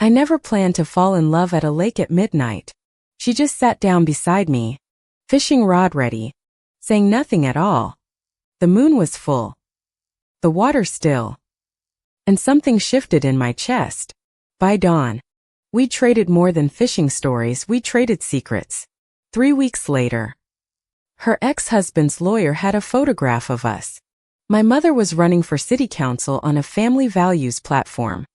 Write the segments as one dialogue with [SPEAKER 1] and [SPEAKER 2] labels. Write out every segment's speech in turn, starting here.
[SPEAKER 1] I never planned to fall in love at a lake at midnight. She just sat down beside me, fishing rod ready, saying nothing at all. The moon was full, the water still, and something shifted in my chest. By dawn, we traded more than fishing stories, we traded secrets. 3 weeks later, her ex-husband's lawyer had a photograph of us. My mother was running for city council on a family values platform.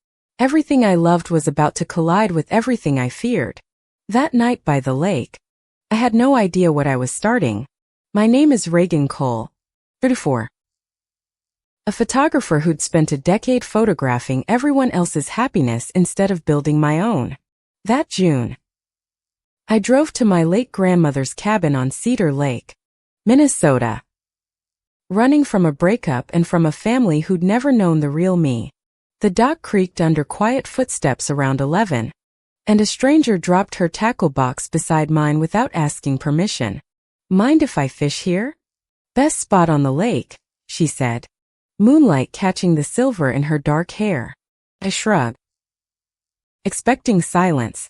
[SPEAKER 1] Everything I loved was about to collide with everything I feared. That night by the lake, I had no idea what I was starting. My name is Reagan Cole, 34. A photographer who'd spent a decade photographing everyone else's happiness instead of building my own. That June, I drove to my late grandmother's cabin on Cedar Lake, Minnesota. Running from a breakup and from a family who'd never known the real me. The dock creaked under quiet footsteps around 11, and a stranger dropped her tackle box beside mine without asking permission. Mind if I fish here? Best spot on the lake, she said, moonlight catching the silver in her dark hair. I shrugged, expecting silence,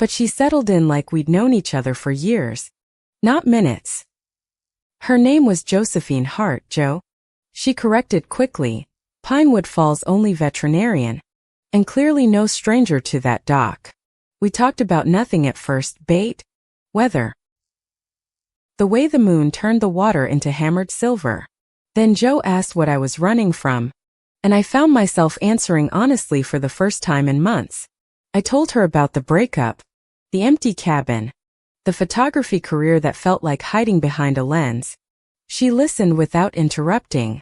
[SPEAKER 1] but she settled in like we'd known each other for years, not minutes. Her name was Josephine Hart, Joe. She corrected quickly, Pinewood Falls only veterinarian, and clearly no stranger to that dock. We talked about nothing at first, bait, weather, the way the moon turned the water into hammered silver. Then Joe asked what I was running from, and I found myself answering honestly for the first time in months. I told her about the breakup, the empty cabin, the photography career that felt like hiding behind a lens. She listened without interrupting,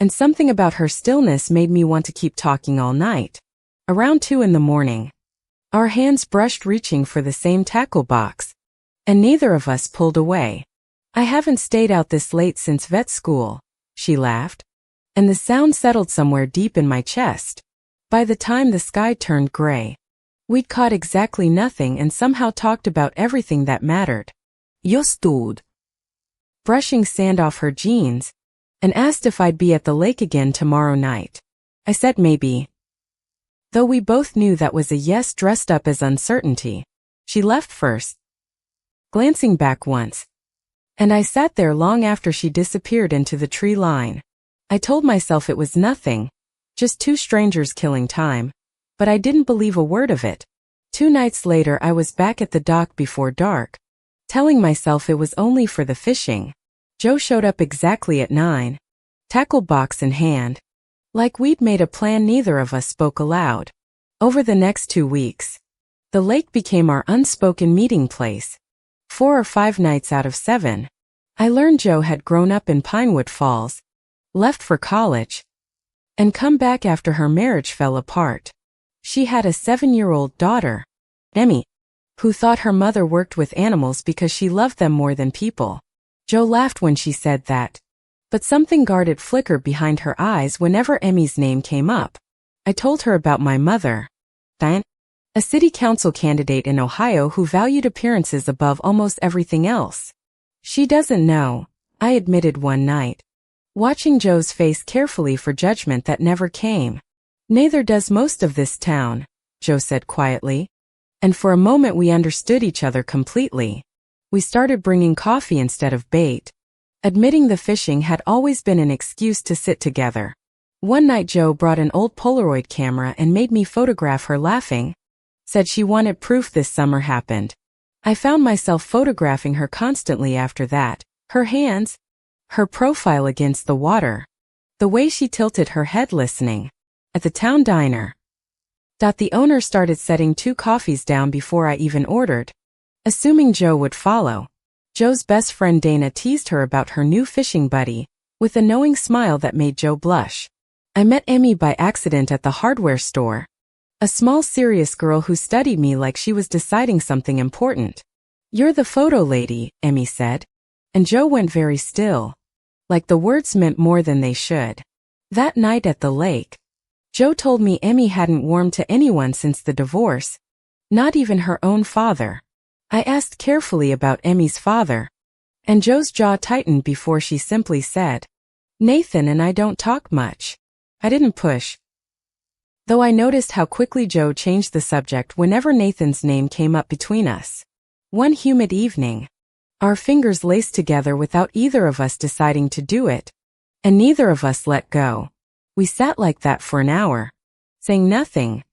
[SPEAKER 1] and something about her stillness made me want to keep talking all night. Around 2 in the morning, our hands brushed reaching for the same tackle box, and neither of us pulled away. I haven't stayed out this late since vet school, she laughed, and the sound settled somewhere deep in my chest. By the time the sky turned gray, we'd caught exactly nothing and somehow talked about everything that mattered. Jag stod, brushing sand off her jeans, and asked if I'd be at the lake again tomorrow night. I said maybe, though we both knew that was a yes dressed up as uncertainty. She left first, glancing back once, and I sat there long after she disappeared into the tree line. I told myself it was nothing, just 2 strangers killing time, but I didn't believe a word of it. 2 nights later I was back at the dock before dark, telling myself it was only for the fishing. Joe showed up exactly at 9, tackle box in hand. Like we'd made a plan, neither of us spoke aloud. Over the next 2 weeks, the lake became our unspoken meeting place. 4 or 5 nights out of 7, I learned Joe had grown up in Pinewood Falls, left for college, and come back after her marriage fell apart. She had a 7-year-old daughter, Emmy, who thought her mother worked with animals because she loved them more than people. Joe laughed when she said that, but something guarded flickered behind her eyes whenever Emmy's name came up. I told her about my mother, Diane, a city council candidate in Ohio who valued appearances above almost everything else. She doesn't know, I admitted one night, watching Joe's face carefully for judgment that never came. Neither does most of this town, Joe said quietly, and for a moment we understood each other completely. We started bringing coffee instead of bait, admitting the fishing had always been an excuse to sit together. One night Joe brought an old Polaroid camera and made me photograph her laughing, said she wanted proof this summer happened. I found myself photographing her constantly after that, her hands, her profile against the water, the way she tilted her head listening. At the town diner, the owner started setting 2 coffees down before I even ordered, assuming Joe would follow. Joe's best friend Dana teased her about her new fishing buddy, with a knowing smile that made Joe blush. I met Emmy by accident at the hardware store, a small serious girl who studied me like she was deciding something important. "You're the photo lady," Emmy said, and Joe went very still, like the words meant more than they should. That night at the lake, Joe told me Emmy hadn't warmed to anyone since the divorce, not even her own father. I asked carefully about Emmy's father, and Joe's jaw tightened before she simply said, "Nathan and I don't talk much." I didn't push. though I noticed how quickly Joe changed the subject whenever Nathan's name came up between us. One humid evening, our fingers laced together without either of us deciding to do it, and neither of us let go. We sat like that for an hour, saying nothing,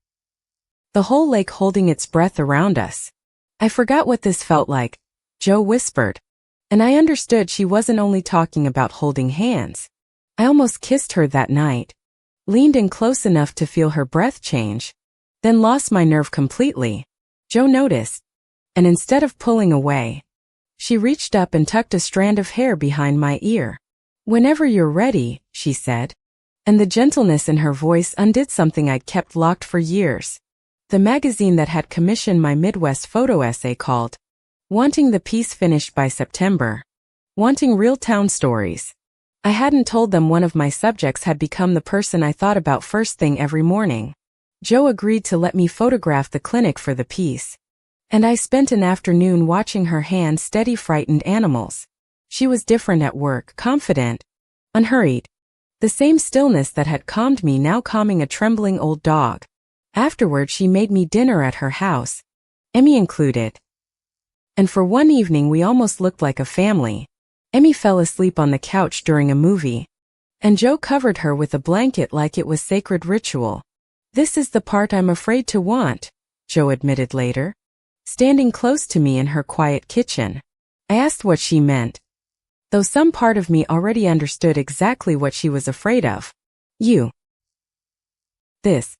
[SPEAKER 1] the whole lake holding its breath around us. I forgot what this felt like, Joe whispered, and I understood she wasn't only talking about holding hands. I almost kissed her that night, leaned in close enough to feel her breath change, then lost my nerve completely. Joe noticed, and instead of pulling away, she reached up and tucked a strand of hair behind my ear. "Whenever you're ready," she said, and the gentleness in her voice undid something I'd kept locked for years. The magazine that had commissioned my Midwest photo essay called, wanting the piece finished by September, wanting real town stories. I hadn't told them one of my subjects had become the person I thought about first thing every morning. Joe agreed to let me photograph the clinic for the piece, and I spent an afternoon watching her hand steady frightened animals. She was different at work, confident, unhurried. The same stillness that had calmed me now calming a trembling old dog. Afterward she made me dinner at her house, Emmy included. And for one evening we almost looked like a family. Emmy fell asleep on the couch during a movie, and Joe covered her with a blanket like it was sacred ritual. "This is the part I'm afraid to want," Joe admitted later, standing close to me in her quiet kitchen. I asked what she meant, though some part of me already understood exactly what she was afraid of. "You. This.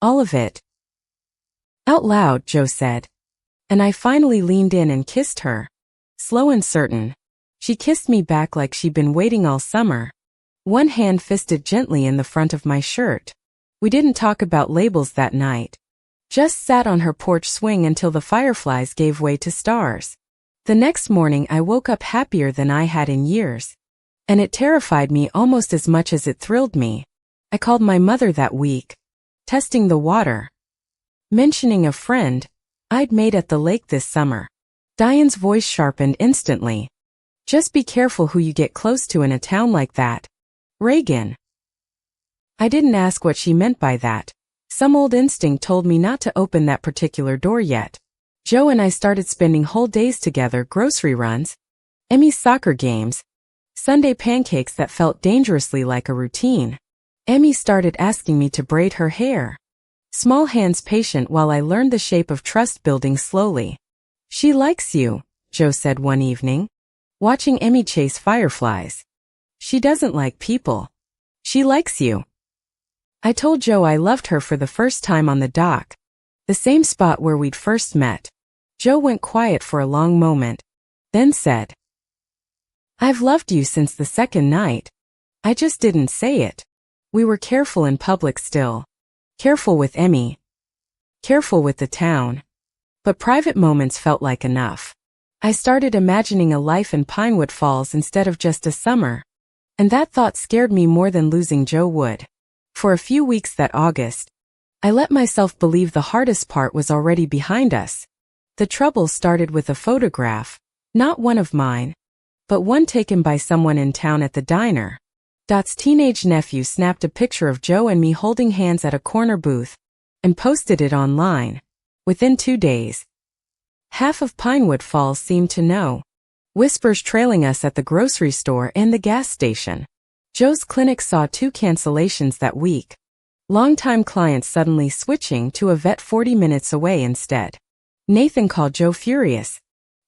[SPEAKER 1] All of it." Out loud, Joe said, and I finally leaned in and kissed her. Slow and certain. She kissed me back like she'd been waiting all summer. One hand fisted gently in the front of my shirt. We didn't talk about labels that night. Just sat on her porch swing until the fireflies gave way to stars. The next morning I woke up happier than I had in years, and it terrified me almost as much as it thrilled me. I called my mother that week, testing the water, mentioning a friend I'd made at the lake this summer. Diane's voice sharpened instantly. "Just be careful who you get close to in a town like that, Reagan." I didn't ask what she meant by that. Some old instinct told me not to open that particular door yet. Joe and I started spending whole days together, grocery runs, Emmy's soccer games, Sunday pancakes that felt dangerously like a routine. Emmy started asking me to braid her hair. Small hands patient while I learned the shape of trust building slowly. "She likes you," Joe said one evening, watching Emmy chase fireflies. "She doesn't like people. She likes you." I told Joe I loved her for the first time on the dock, the same spot where we'd first met. Joe went quiet for a long moment, then said, "I've loved you since the second night. I just didn't say it." We were careful in public still. Careful with Emmy. Careful with the town. But private moments felt like enough. I started imagining a life in Pinewood Falls instead of just a summer, and that thought scared me more than losing Joe would. For a few weeks that August, I let myself believe the hardest part was already behind us. The trouble started with a photograph, not one of mine, but one taken by someone in town at the diner. Dot's teenage nephew snapped a picture of Joe and me holding hands at a corner booth and posted it online. Within 2 days, half of Pinewood Falls seemed to know. Whispers trailing us at the grocery store and the gas station. Joe's clinic saw 2 cancellations that week. Longtime clients suddenly switching to a vet 40 minutes away instead. Nathan called Joe furious,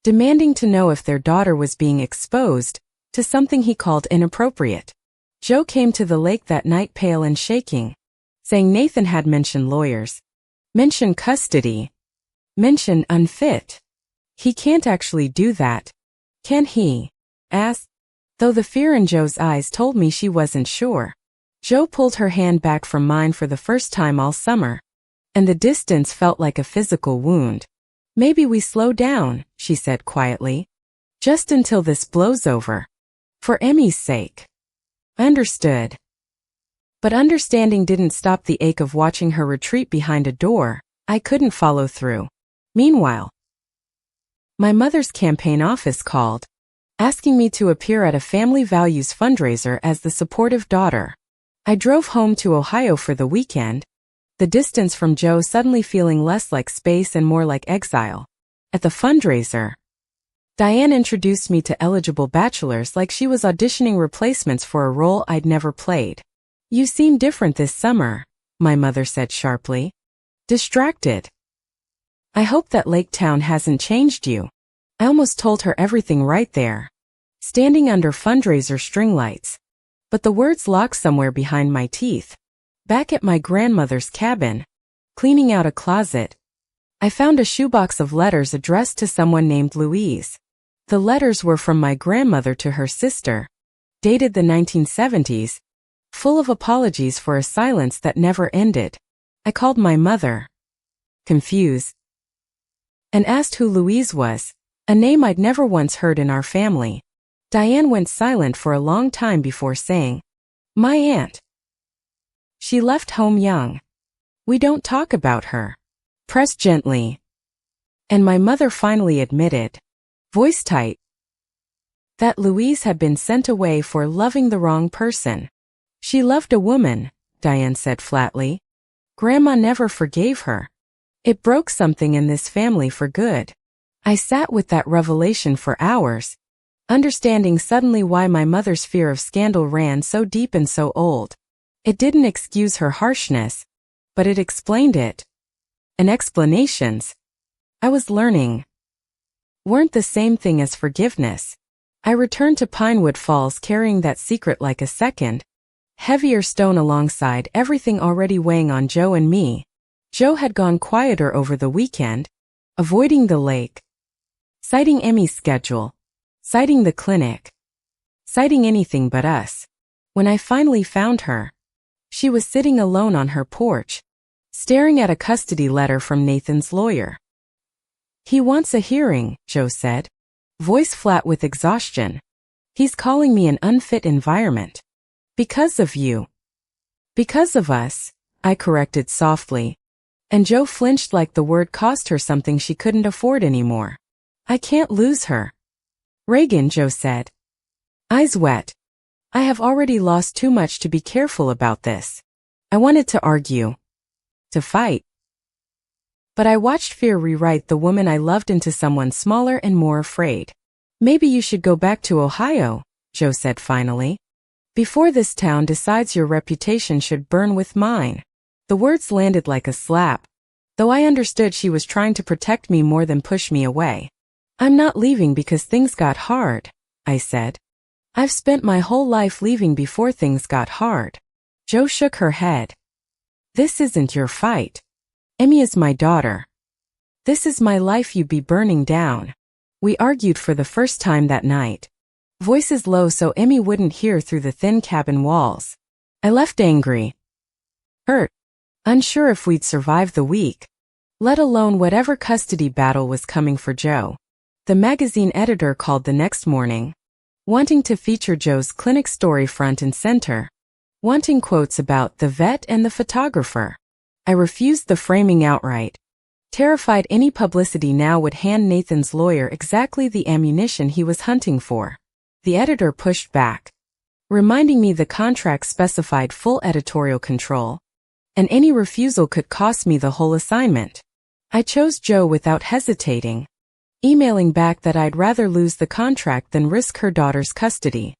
[SPEAKER 1] demanding to know if their daughter was being exposed to something he called inappropriate. Joe came to the lake that night pale and shaking, saying Nathan had mentioned lawyers, mentioned custody, mentioned unfit. "He can't actually do that, can he?" asked, though the fear in Joe's eyes told me she wasn't sure. Joe pulled her hand back from mine for the first time all summer, and the distance felt like a physical wound. "Maybe we slow down," she said quietly, "just until this blows over. For Emmy's sake." I understood. But understanding didn't stop the ache of watching her retreat behind a door I couldn't follow through. Meanwhile, my mother's campaign office called, asking me to appear at a family values fundraiser as the supportive daughter. I drove home to Ohio for the weekend, the distance from Joe suddenly feeling less like space and more like exile. At the fundraiser, Diane introduced me to eligible bachelors like she was auditioning replacements for a role I'd never played. "You seem different this summer," my mother said sharply. "Distracted. I hope that Lake Town hasn't changed you." I almost told her everything right there, standing under fundraiser string lights. But the words locked somewhere behind my teeth. Back at my grandmother's cabin, cleaning out a closet, I found a shoebox of letters addressed to someone named Louise. The letters were from my grandmother to her sister, dated the 1970s, full of apologies for a silence that never ended. I called my mother, confused, and asked who Louise was, a name I'd never once heard in our family. Diane went silent for a long time before saying, "My aunt. She left home young. We don't talk about her." Pressed gently. And my mother finally admitted, voice tight, that Louise had been sent away for loving the wrong person. "She loved a woman," Diane said flatly. "Grandma never forgave her. It broke something in this family for good." I sat with that revelation for hours, understanding suddenly why my mother's fear of scandal ran so deep and so old. It didn't excuse her harshness, but it explained it. And explanations, I was learning, weren't the same thing as forgiveness. I returned to Pinewood Falls carrying that secret like a second, heavier stone alongside everything already weighing on Joe and me. Joe had gone quieter over the weekend, avoiding the lake, citing Emmy's schedule, citing the clinic, citing anything but us. When I finally found her, she was sitting alone on her porch, staring at a custody letter from Nathan's lawyer. "He wants a hearing," Joe said, voice flat with exhaustion. "He's calling me an unfit environment. Because of you." "Because of us," I corrected softly, and Joe flinched like the word cost her something she couldn't afford anymore. "I can't lose her." "Reagan," Joe said, eyes wet, "I have already lost too much to be careful about this." I wanted to argue, to fight. But I watched fear rewrite the woman I loved into someone smaller and more afraid. "Maybe you should go back to Ohio," Joe said finally, "before this town decides your reputation should burn with mine." The words landed like a slap, though I understood she was trying to protect me more than push me away. "I'm not leaving because things got hard," I said. "I've spent my whole life leaving before things got hard." Joe shook her head. "This isn't your fight. Emmy is my daughter. This is my life you'd be burning down." We argued for the first time that night, voices low so Emmy wouldn't hear through the thin cabin walls. I left angry, hurt, unsure if we'd survive the week, let alone whatever custody battle was coming for Joe. The magazine editor called the next morning, wanting to feature Joe's clinic story front and center, wanting quotes about the vet and the photographer. I refused the framing outright, terrified any publicity now would hand Nathan's lawyer exactly the ammunition he was hunting for. The editor pushed back, reminding me the contract specified full editorial control, and any refusal could cost me the whole assignment. I chose Joe without hesitating, emailing back that I'd rather lose the contract than risk her daughter's custody.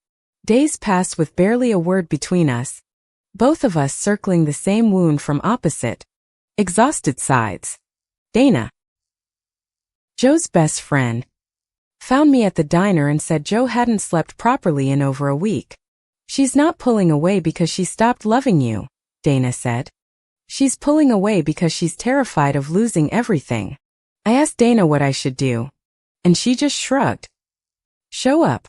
[SPEAKER 1] Days passed with barely a word between us, both of us circling the same wound from opposite, exhausted sides. Dana, Joe's best friend, found me at the diner and said Joe hadn't slept properly in over a week. "She's not pulling away because she stopped loving you," Dana said. "She's pulling away because she's terrified of losing everything." I asked Dana what I should do, and she just shrugged. "Show up.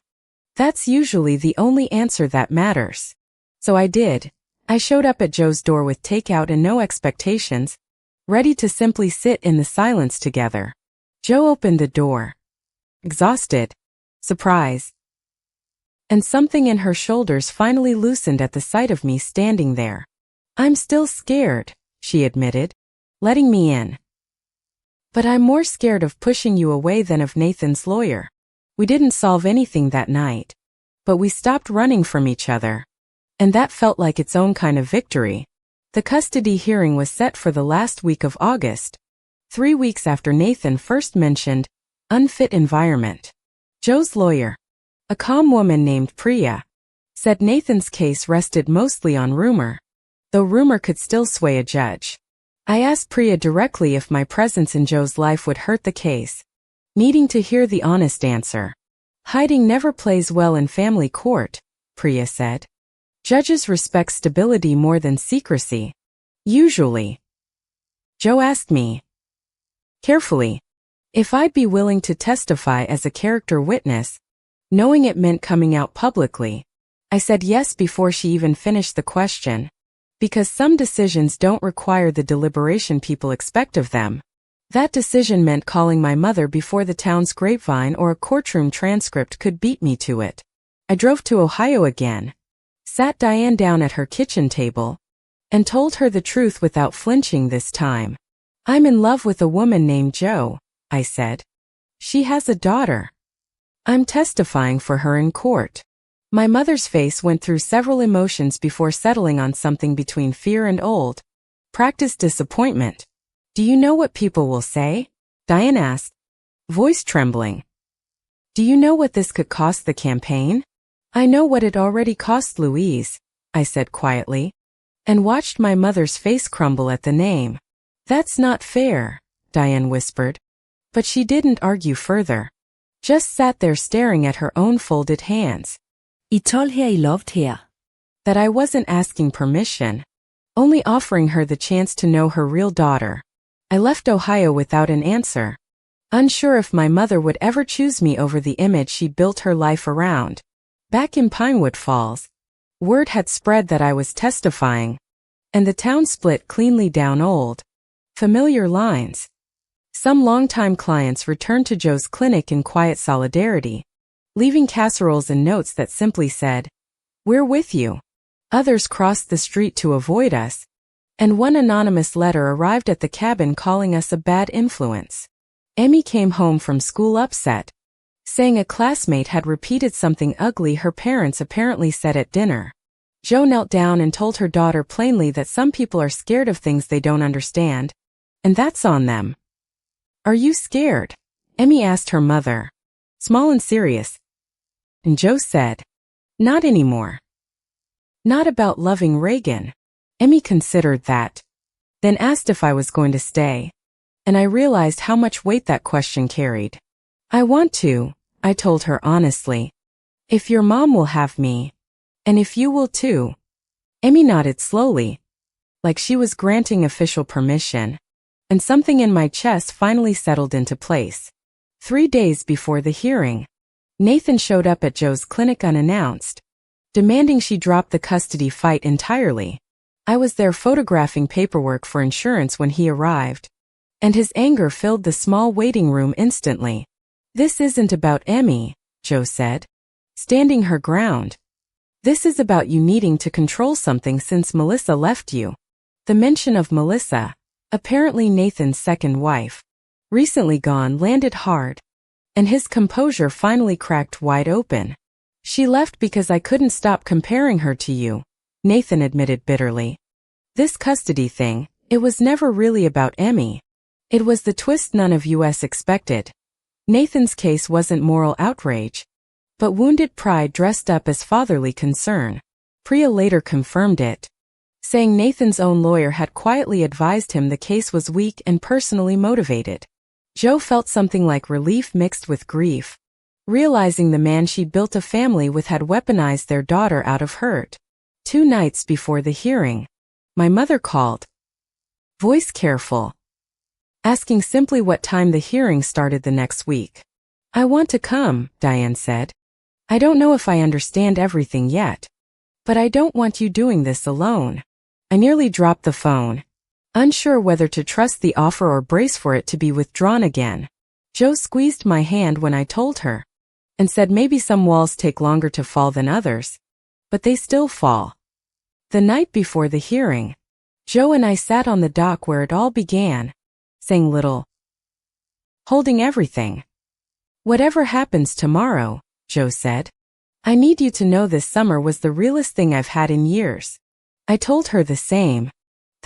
[SPEAKER 1] That's usually the only answer that matters." So I did. I showed up at Joe's door with takeout and no expectations, ready to simply sit in the silence together. Joe opened the door, exhausted, surprised, and something in her shoulders finally loosened at the sight of me standing there. "I'm still scared," she admitted, letting me in. "But I'm more scared of pushing you away than of Nathan's lawyer." We didn't solve anything that night, but we stopped running from each other, and that felt like its own kind of victory. The custody hearing was set for the last week of August, 3 weeks after Nathan first mentioned unfit environment. Joe's lawyer, a calm woman named Priya, said Nathan's case rested mostly on rumor, though rumor could still sway a judge. I asked Priya directly if my presence in Joe's life would hurt the case, needing to hear the honest answer. Hiding never plays well in family court, Priya said. Judges respect stability more than secrecy. Usually. Joe asked me, carefully, if I'd be willing to testify as a character witness, knowing it meant coming out publicly. I said yes before she even finished the question, because some decisions don't require the deliberation people expect of them. That decision meant calling my mother before the town's grapevine or a courtroom transcript could beat me to it. I drove to Ohio again, sat Diane down at her kitchen table, and told her the truth without flinching this time. I'm in love with a woman named Joe, I said. She has a daughter. I'm testifying for her in court. My mother's face went through several emotions before settling on something between fear and practiced disappointment. Do you know what people will say? Diane asked, voice trembling. Do you know what this could cost the campaign? I know what it already cost Louise, I said quietly, and watched my mother's face crumble at the name. That's not fair, Diane whispered. But she didn't argue further. Just sat there staring at her own folded hands.
[SPEAKER 2] I told her I loved her.
[SPEAKER 1] That I wasn't asking permission, only offering her the chance to know her real daughter. I left Ohio without an answer, unsure if my mother would ever choose me over the image she built her life around. Back in Pinewood Falls, word had spread that I was testifying, and the town split cleanly down familiar lines. Some longtime clients returned to Joe's clinic in quiet solidarity, leaving casseroles and notes that simply said, "We're with you." Others crossed the street to avoid us, and one anonymous letter arrived at the cabin calling us a bad influence. Emmy came home from school upset, saying a classmate had repeated something ugly her parents apparently said at dinner. Joe knelt down and told her daughter plainly that some people are scared of things they don't understand, and that's on them. Are you scared? Emmy asked her mother, small and serious. And Joe said, not anymore. Not about loving Reagan. Emmy considered that, then asked if I was going to stay, and I realized how much weight that question carried. I want to, I told her honestly. If your mom will have me, and if you will too. Emmy nodded slowly, like she was granting official permission, and something in my chest finally settled into place. 3 days before the hearing, Nathan showed up at Joe's clinic unannounced, demanding she drop the custody fight entirely. I was there photographing paperwork for insurance when he arrived, and his anger filled the small waiting room instantly. This isn't about Emmy, Joe said, standing her ground. This is about you needing to control something since Melissa left you. The mention of Melissa, apparently Nathan's second wife, recently gone, landed hard, and his composure finally cracked wide open. She left because I couldn't stop comparing her to you, Nathan admitted bitterly. This custody thing, it was never really about Emmy. It was the twist none of us expected. Nathan's case wasn't moral outrage, but wounded pride dressed up as fatherly concern. Priya later confirmed it, saying Nathan's own lawyer had quietly advised him the case was weak and personally motivated. Joe felt something like relief mixed with grief, realizing the man she built a family with had weaponized their daughter out of hurt. 2 nights before the hearing, my mother called, voice careful, asking simply what time the hearing started the next week. I want to come, Diane said. I don't know if I understand everything yet, but I don't want you doing this alone. I nearly dropped the phone, unsure whether to trust the offer or brace for it to be withdrawn again. Joe squeezed my hand when I told her, and said maybe some walls take longer to fall than others, but they still fall. The night before the hearing, Joe and I sat on the dock where it all began, saying little, holding everything. Whatever happens tomorrow, Joe said, I need you to know this summer was the realest thing I've had in years. I told her the same,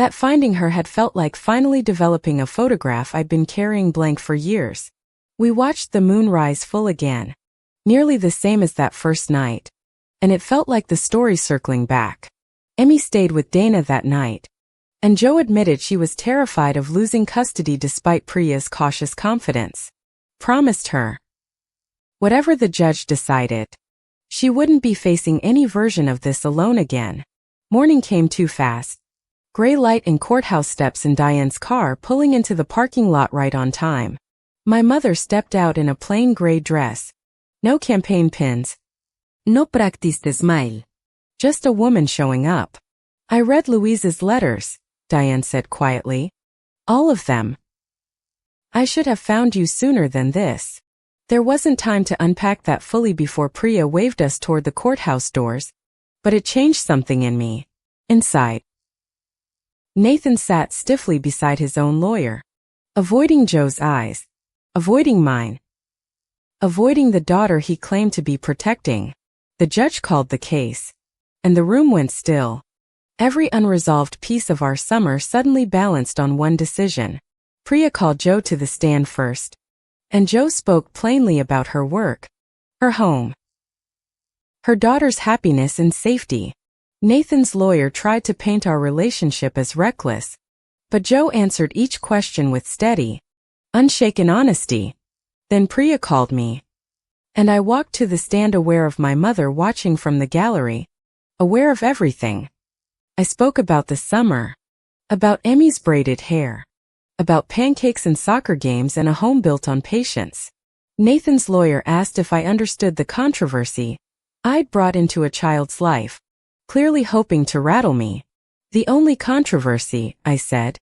[SPEAKER 1] that finding her had felt like finally developing a photograph I'd been carrying blank for years. We watched the moon rise full again, nearly the same as that first night, and it felt like the story circling back. Emmy stayed with Dana that night, and Joe admitted she was terrified of losing custody despite Priya's cautious confidence. Promised her, whatever the judge decided, she wouldn't be facing any version of this alone again. Morning came too fast. Gray light and courthouse steps in Diane's car pulling into the parking lot right on time. My mother stepped out in a plain gray dress. No campaign pins.
[SPEAKER 2] No practice the smile.
[SPEAKER 1] Just a woman showing up. I read Louise's letters, Diane said quietly. All of them. I should have found you sooner than this. There wasn't time to unpack that fully before Priya waved us toward the courthouse doors, but it changed something in me. Inside. Nathan sat stiffly beside his own lawyer, avoiding Joe's eyes, avoiding mine, avoiding the daughter he claimed to be protecting. The judge called the case, and the room went still. Every unresolved piece of our summer suddenly balanced on one decision. Priya called Joe to the stand first, and Joe spoke plainly about her work, her home, her daughter's happiness and safety. Nathan's lawyer tried to paint our relationship as reckless, but Joe answered each question with steady, unshaken honesty. Then Priya called me, and I walked to the stand aware of my mother watching from the gallery, aware of everything. I spoke about the summer, about Emmy's braided hair, about pancakes and soccer games and a home built on patience. Nathan's lawyer asked if I understood the controversy I'd brought into a child's life, clearly hoping to rattle me. The only controversy, I said,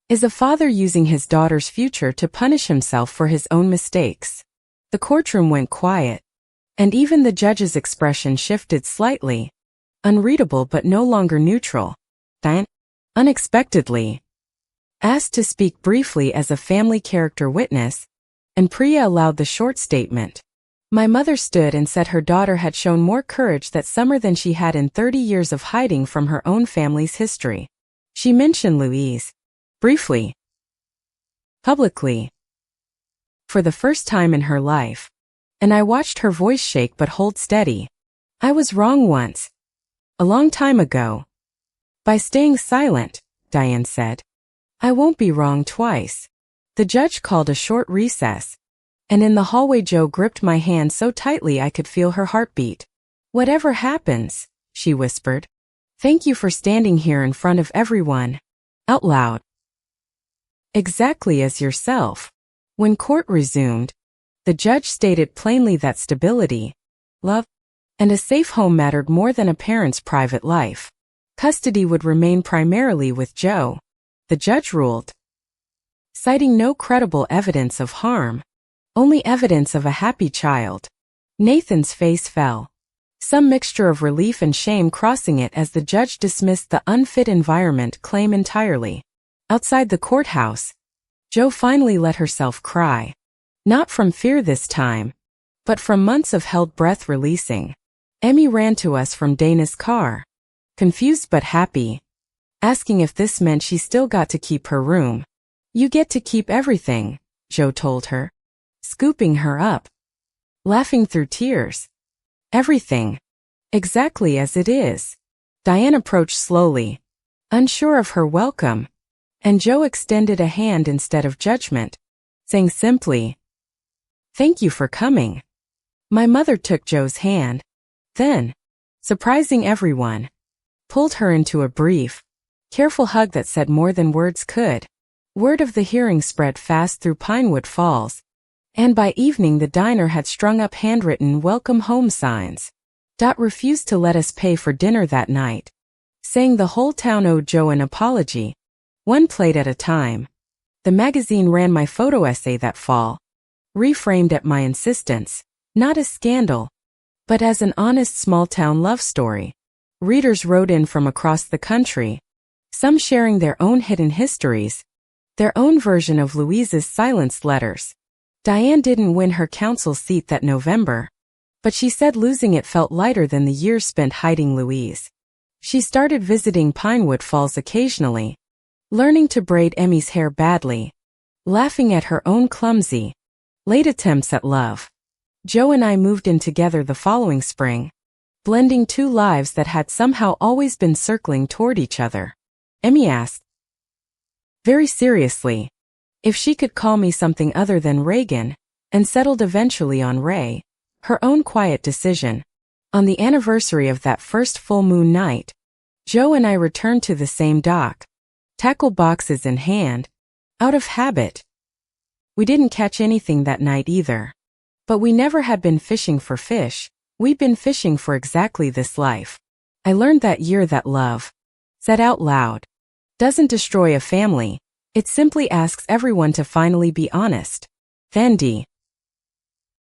[SPEAKER 1] is a father using his daughter's future to punish himself for his own mistakes. The courtroom went quiet, and even the judge's expression shifted slightly, unreadable but no longer neutral. Diane, unexpectedly, asked to speak briefly as a family character witness, and Priya allowed the short statement. My mother stood and said her daughter had shown more courage that summer than she had in 30 years of hiding from her own family's history. She mentioned Louise, briefly, publicly, for the first time in her life, and I watched her voice shake but hold steady. I was wrong once, a long time ago. By staying silent, Diane said, I won't be wrong twice. The judge called a short recess, and in the hallway Joe gripped my hand so tightly I could feel her heartbeat. Whatever happens, she whispered, thank you for standing here in front of everyone, out loud. Exactly as yourself. When court resumed, the judge stated plainly that stability, love, and a safe home mattered more than a parent's private life. Custody would remain primarily with Joe, the judge ruled, citing no credible evidence of harm, only evidence of a happy child. Nathan's face fell, some mixture of relief and shame crossing it as the judge dismissed the unfit environment claim entirely. Outside the courthouse, Joe finally let herself cry. Not from fear this time, but from months of held breath releasing. Emmy ran to us from Dana's car, confused but happy, asking if this meant she still got to keep her room. You get to keep everything, Joe told her, scooping her up, laughing through tears. Everything. Exactly as it is. Diane approached slowly, unsure of her welcome, and Joe extended a hand instead of judgment, saying simply, thank you for coming. My mother took Joe's hand, then, surprising everyone, pulled her into a brief, careful hug that said more than words could. Word of the hearing spread fast through Pinewood Falls, and by evening the diner had strung up handwritten welcome home signs. Dot refused to let us pay for dinner that night, saying the whole town owed Joe an apology, one plate at a time. The magazine ran my photo essay that fall, reframed at my insistence, not as scandal, but as an honest small-town love story. Readers wrote in from across the country, some sharing their own hidden histories, their own version of Louise's silenced letters. Diane didn't win her council seat that November, but she said losing it felt lighter than the years spent hiding Louise. She started visiting Pinewood Falls occasionally, learning to braid Emmy's hair badly, laughing at her own clumsy, late attempts at love. Joe and I moved in together the following spring, blending two lives that had somehow always been circling toward each other. Emmy asked, very seriously, if she could call me something other than Reagan, and settled eventually on Ray, her own quiet decision. On the anniversary of that first full moon night, Joe and I returned to the same dock, tackle boxes in hand, out of habit. We didn't catch anything that night either. But we never had been fishing for fish, we'd been fishing for exactly this life. I learned that year that love, said out loud, doesn't destroy a family, it simply asks everyone to finally be honest. Van D.